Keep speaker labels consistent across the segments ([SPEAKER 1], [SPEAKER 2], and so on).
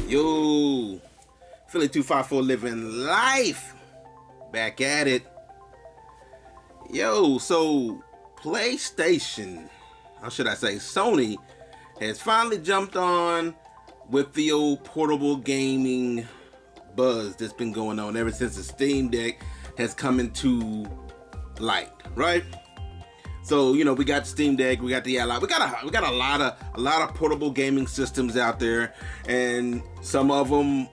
[SPEAKER 1] Yo, Philly 254 living life. Back at it. Yo, so PlayStation, how should I say, Sony has finally jumped on with the old portable gaming buzz that's been going on ever since the Steam Deck has come into light, right? So, you know, we got the Steam Deck, we got the Ally, we got a lot of portable gaming systems out there, and some of them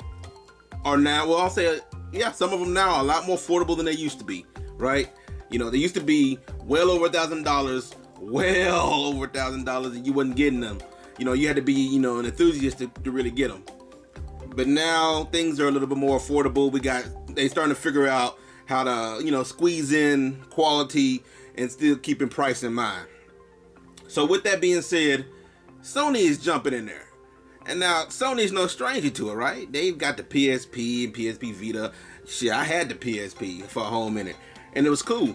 [SPEAKER 1] are now, well, I'll say, yeah, some of them now are a lot more affordable than they used to be, right? You know, they used to be well over $1,000, and you wasn't getting them. You know, you had to be, you know, an enthusiast to really get them. But now things are a little bit more affordable. They starting to figure out how to, you know, squeeze in quality and still keeping price in mind. So with that being said, Sony is jumping in there. And now Sony's no stranger to it, right? They've got the PSP and PSP Vita. Shit, I had the PSP for a whole minute, and it was cool.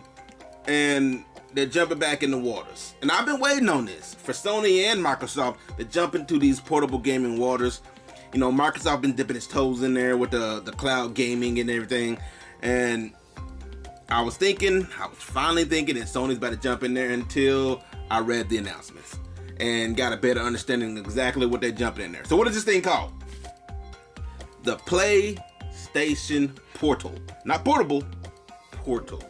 [SPEAKER 1] And they're jumping back in the waters. And I've been waiting on this for Sony and Microsoft to jump into these portable gaming waters. You know, Microsoft been dipping its toes in there with the cloud gaming and everything. And I was finally thinking that Sony's about to jump in there until I read the announcements and got a better understanding of exactly what they're jumping in there. So what is this thing called? The PlayStation Portal. Not portable, Portal.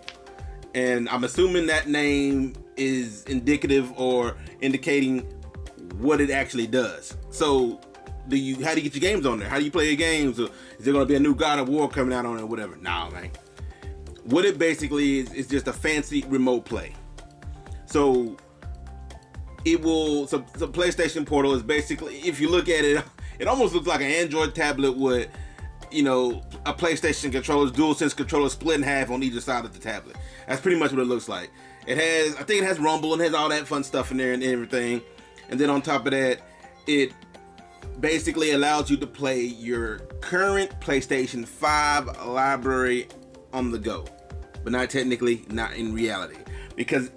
[SPEAKER 1] And I'm assuming that name is indicative or indicating what it actually does. So how do you get your games on there? How do you play your games? Or is there going to be a new God of War coming out on it or whatever? Nah, man. What it basically is just a fancy remote play. So PlayStation Portal is basically, if you look at it, it almost looks like an Android tablet with, you know, a PlayStation controller, DualSense controller split in half on either side of the tablet. That's pretty much what it looks like. I think it has Rumble and has all that fun stuff in there and everything. And then on top of that, it basically allows you to play your current PlayStation 5 library on the go, but not in reality, because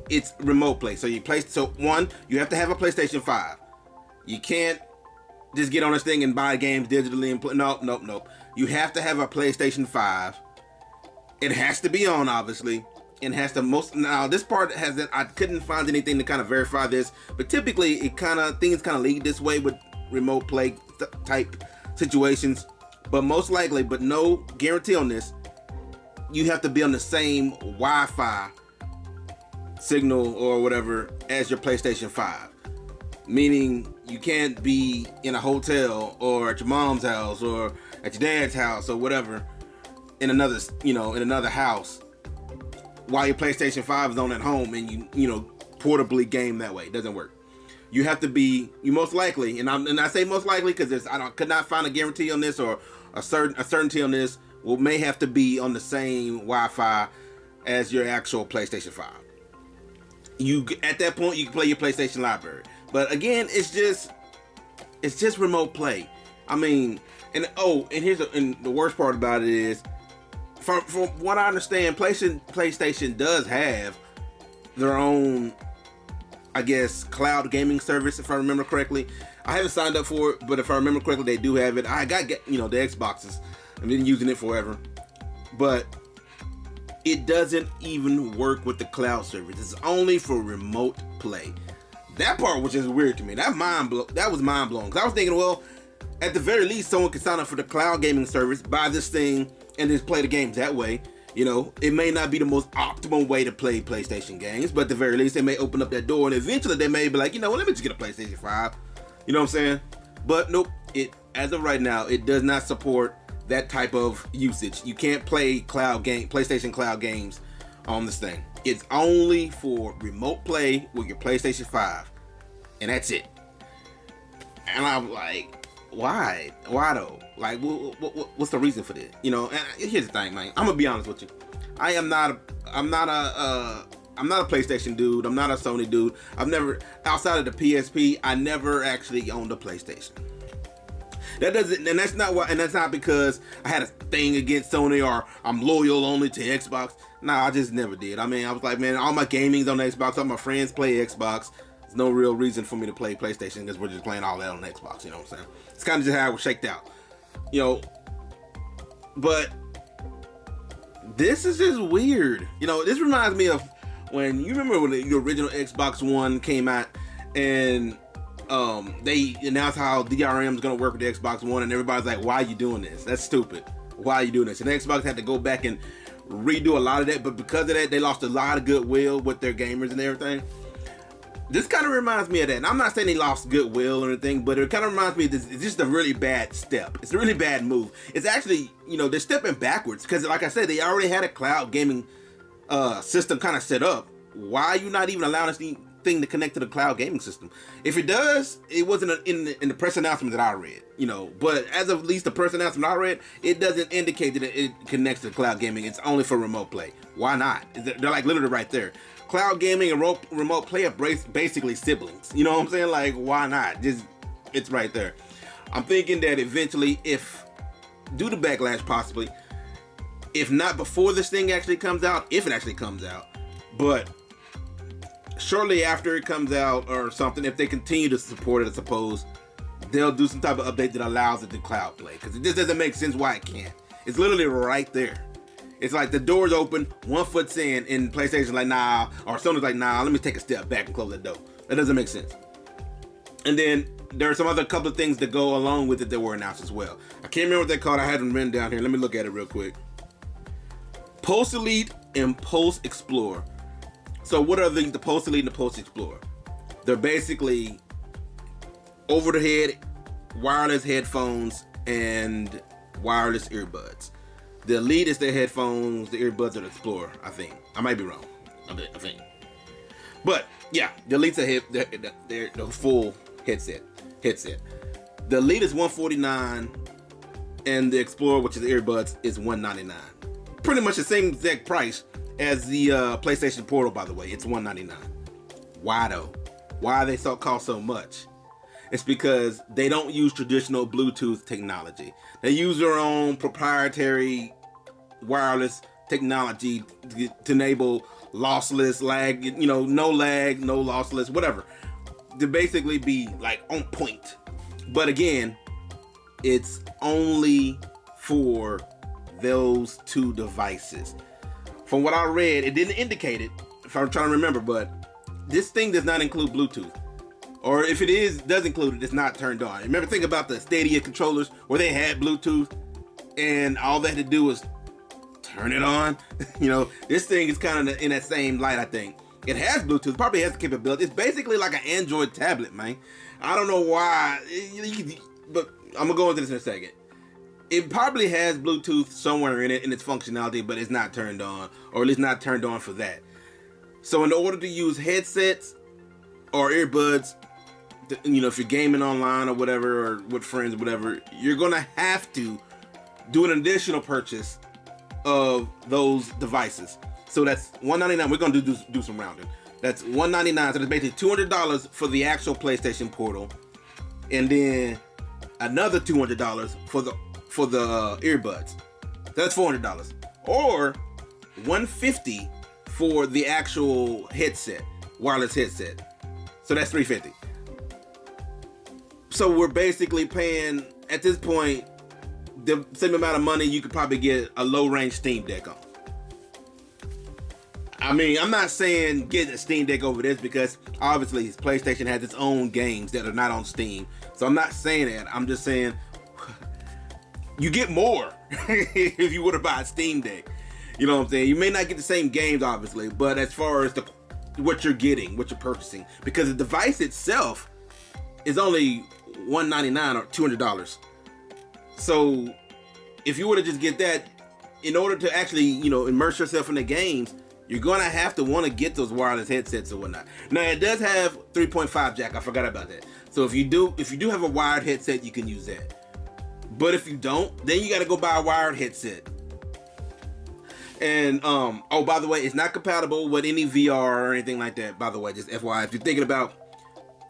[SPEAKER 1] it's remote play. So you have to have a PlayStation 5. You can't just get on this thing and buy games digitally and play. Nope. You have to have a PlayStation 5. It has to be on, obviously. It has to now this part has that I couldn't find anything to kind of verify this, but typically things kind of lead this way with remote play type situations. But most likely, but no guarantee on this, you have to be on the same Wi-Fi signal or whatever as your PlayStation 5. Meaning you can't be in a hotel or at your mom's house or at your dad's house or whatever in another house while your PlayStation 5 is on at home and you know portably game that way. It doesn't work. You have to be, you most likely, and I say most likely because could not find a guarantee on this or a certainty on this. May have to be on the same Wi-Fi as your actual PlayStation 5. At that point you can play your PlayStation library. But again, it's just remote play. I mean, and the worst part about it is, from what I understand, PlayStation does have their own, I guess, cloud gaming service, if I remember correctly. I haven't signed up for it, but if I remember correctly, they do have it. I got the Xboxes. I've been using it forever, but it doesn't even work with the cloud service. It's only for remote play. That part was just weird to me. That was mind blowing. Cause I was thinking, well, at the very least, someone could sign up for the cloud gaming service, buy this thing, and just play the games that way. You know, it may not be the most optimal way to play PlayStation games, but at the very least, they may open up that door, and eventually they may be like, you know what, let me just get a PlayStation 5. You know what I'm saying? But nope, as of right now, it does not support that type of usage. You can't play PlayStation cloud games on this thing. It's only for remote play with your PlayStation 5, and that's it. And I'm like, why though? Like, what's the reason for this? You know, and here's the thing, man. I'm gonna be honest with you. I'm not a PlayStation dude. I'm not a Sony dude. Outside of the PSP, I never actually owned a PlayStation. That's not because I had a thing against Sony or I'm loyal only to Xbox. Nah, I just never did. I mean, I was like, man, all my gaming's on Xbox. All my friends play Xbox. There's no real reason for me to play PlayStation because we're just playing all that on Xbox. You know what I'm saying? It's kind of just how it was shaked out. You know, but this is just weird. You know, this reminds me of when you remember when the original Xbox One came out and they announced how DRM is going to work with the Xbox One, and everybody's like, why are you doing this? That's stupid. Why are you doing this? And Xbox had to go back and redo a lot of that, but because of that, they lost a lot of goodwill with their gamers and everything. This kind of reminds me of that. And I'm not saying they lost goodwill or anything, but it kind of reminds me of this. It's just a really bad step. It's a really bad move. It's actually, you know, they're stepping backwards because, like I said, they already had a cloud gaming system kind of set up. Why are you not even allowing this thing to connect to the cloud gaming system? If it does, it wasn't in the press announcement that I read, you know. But as of at least the press announcement I read, it doesn't indicate that it connects to cloud gaming. It's only for remote play. Why not? They're like literally right there. Cloud gaming and remote play are basically siblings. You know what I'm saying? Like, why not? Just, it's right there. I'm thinking that eventually, if due to backlash possibly, if not before this thing actually comes out, if it actually comes out, but shortly after it comes out or something, if they continue to support it, I suppose they'll do some type of update that allows it to cloud play, because it just doesn't make sense why it can't. It's literally right there. It's like the door's open, 1 foot's in, and PlayStation's like, nah, or Sony's like, nah, let me take a step back and close the door. That doesn't make sense. And then there are some other couple of things that go along with it that were announced as well. I can't remember what they're called. I had them written down here. Let me look at it real quick. Pulse Elite and Pulse Explorer. So what are the Pulse Elite and the Pulse Explorer? They're basically over-the-head wireless headphones and wireless earbuds. The Elite is the headphones, the earbuds are the Explorer, I think. I might be wrong. I think. But yeah, the Elite's they're the full headset. The Elite is $149, and the Explorer, which is the earbuds, is $199. Pretty much the same exact price as the PlayStation Portal, by the way. It's $199. Why though? Why they cost so much? It's because they don't use traditional Bluetooth technology. They use their own proprietary wireless technology to enable lossless, lag, you know, no lag, no lossless, whatever. To basically be like on point. But again, it's only for those two devices. From what I read, it didn't indicate it, if I'm trying to remember, but this thing does not include Bluetooth. Or if it does include it, it's not turned on. Remember, think about the Stadia controllers where they had Bluetooth and all they had to do was turn it on. You know, this thing is kind of in that same light, I think. It has Bluetooth, probably has the capability. It's basically like an Android tablet, man. I don't know why, but I'm gonna go into this in a second. It probably has Bluetooth somewhere in it, in its functionality, but it's not turned on, or at least not turned on for that. So in order to use headsets or earbuds, you know, if you're gaming online or whatever, or with friends or whatever, you're gonna have to do an additional purchase of those devices. So that's $199. We're gonna do some rounding. That's $199. So that's basically $200 for the actual PlayStation Portal, and then another $200 for the earbuds. That's $400. Or $150 for the actual headset, wireless headset. So that's $350. So we're basically paying, at this point, the same amount of money you could probably get a low-range Steam Deck on. I mean, I'm not saying get a Steam Deck over this, because obviously PlayStation has its own games that are not on Steam. So I'm not saying that. I'm just saying you get more if you were to buy a Steam Deck. You know what I'm saying? You may not get the same games, obviously, but as far as what you're getting, what you're purchasing, because the device itself is only $199 or $200. So if you were to just get that, in order to actually, you know, immerse yourself in the games, you're gonna have to want to get those wireless headsets or whatnot. Now it does have 3.5 jack. I forgot about that. So if you do have a wired headset, you can use that. But if you don't, then you got to go buy a wired headset. And oh, by the way, it's not compatible with any VR or anything like that. By the way, just FYI, if you're thinking about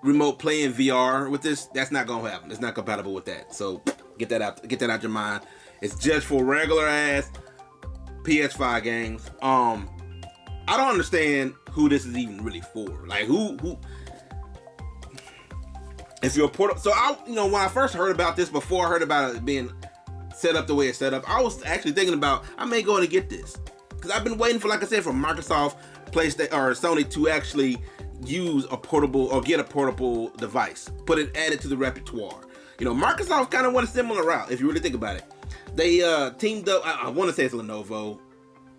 [SPEAKER 1] remote playing VR with this, that's not gonna happen. It's not compatible with that. So get that out your mind. It's just for regular ass PS5 games. I don't understand who this is even really for. Like who If you're a portable, so when I first heard about this, before I heard about it being set up the way it's set up, I was actually thinking about I may go and get this because I've been waiting for, like I said, for Microsoft, PlayStation, or Sony to actually use a portable or get a portable device, add it to the repertoire. Microsoft kind of went a similar route if you really think about it. They teamed up. I want to say it's Lenovo.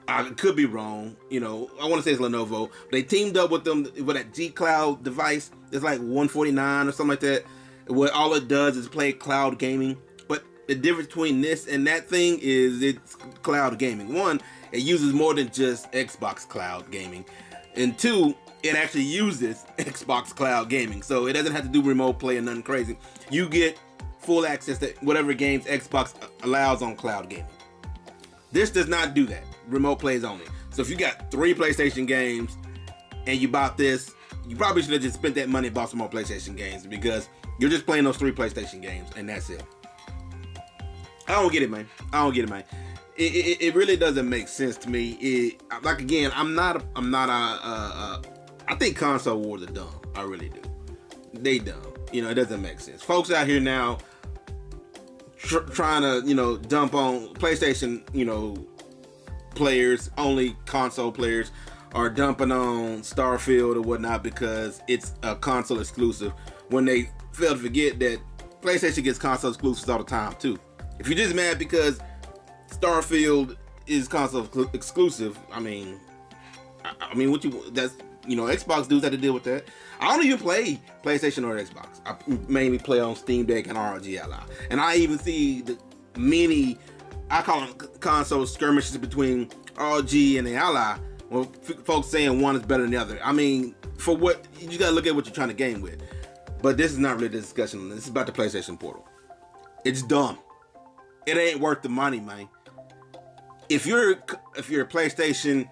[SPEAKER 1] I could be wrong. I want to say it's Lenovo. They teamed up with them with that G Cloud device. It's like $149 or something like that. What all it does is play cloud gaming. But the difference between this and that thing is it's cloud gaming. One, it uses more than just Xbox cloud gaming, and two, it actually uses Xbox cloud gaming. So it doesn't have to do remote play or nothing crazy. You get full access to whatever games Xbox allows on cloud gaming. This does not do that. Remote plays only. So if you got 3 PlayStation games and you bought this, you probably should have just spent that money and bought some more PlayStation games, because you're just playing those 3 PlayStation games and that's it. I don't get it, man. It really doesn't make sense to me. I think console wars are dumb. I really do. They dumb. It doesn't make sense. Folks out here now trying to, dump on PlayStation, players, only console players are dumping on Starfield or whatnot because it's a console exclusive, when they fail to forget that PlayStation gets console exclusives all the time too. If you're just mad because Starfield is console exclusive, Xbox dudes have to deal with that. I don't even play PlayStation or Xbox. I mainly play on Steam Deck and ROG Ally. And I even see the many, I call them console skirmishes between ROG and the Ally, well, folks saying one is better than the other. For what, you gotta look at what you're trying to game with. But this is not really the discussion. This is about the PlayStation Portal. It's dumb. It ain't worth the money, man. If you're a PlayStation,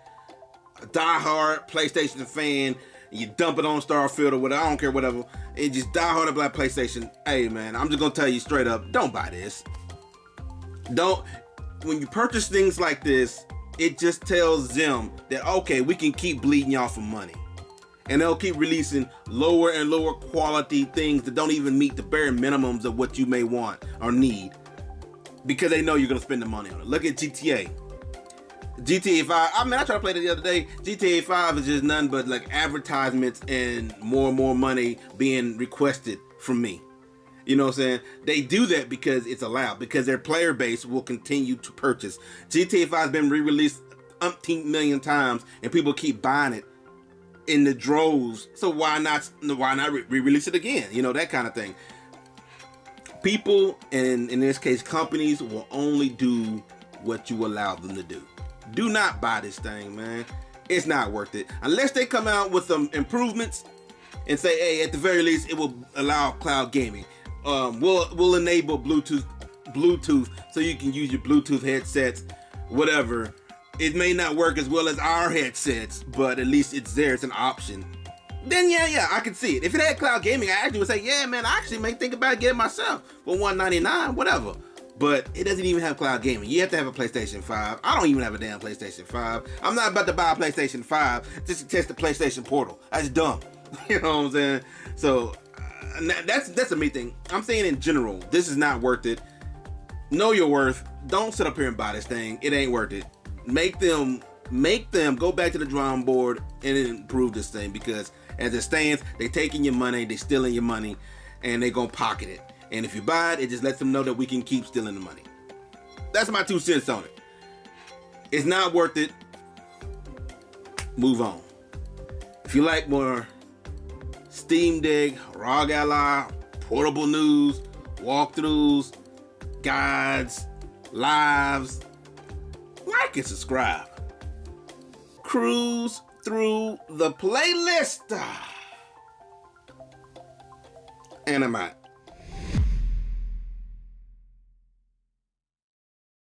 [SPEAKER 1] a diehard PlayStation fan, and you dump it on Starfield or whatever, I don't care, whatever, and just diehard about PlayStation, hey man, I'm just gonna tell you straight up, don't buy this. When you purchase things like this, it just tells them that, okay, we can keep bleeding y'all for money. And they'll keep releasing lower and lower quality things that don't even meet the bare minimums of what you may want or need, because they know you're gonna spend the money on it. Look at GTA 5. I tried to play it the other day. GTA 5 is just nothing but like advertisements and more money being requested from me. You know what I'm saying? They do that because it's allowed, because their player base will continue to purchase. GTA 5 has been re-released umpteen million times and people keep buying it in the droves. So why not re-release it again? That kind of thing. People, and in this case companies, will only do what you allow them to do. Do not buy this thing, man. It's not worth it. Unless they come out with some improvements and say, hey, at the very least, it will allow cloud gaming. We'll enable Bluetooth so you can use your Bluetooth headsets, whatever. It may not work as well as our headsets, but at least it's there. It's an option. Then yeah, I can see it. If it had cloud gaming, I actually would say, yeah, man, I actually may think about getting it myself for $199, whatever. But it doesn't even have cloud gaming. You have to have a PlayStation 5. I don't even have a damn PlayStation 5. I'm not about to buy a PlayStation 5 just to test the PlayStation Portal. That's dumb. You know what I'm saying? So that's a me thing. I'm saying in general, this is not worth it. Know your worth. Don't sit up here and buy this thing. It ain't worth it. Make them go back to the drawing board and improve this thing, because as it stands, they taking your money, they stealing your money, and they gonna pocket it. And if you buy it, it just lets them know that we can keep stealing the money. That's my 2 cents on it. It's not worth it. Move on. If you like more Steam Deck, ROG Ally, portable news, walkthroughs, guides, lives, like and subscribe. Cruise through the playlist. And I'm out.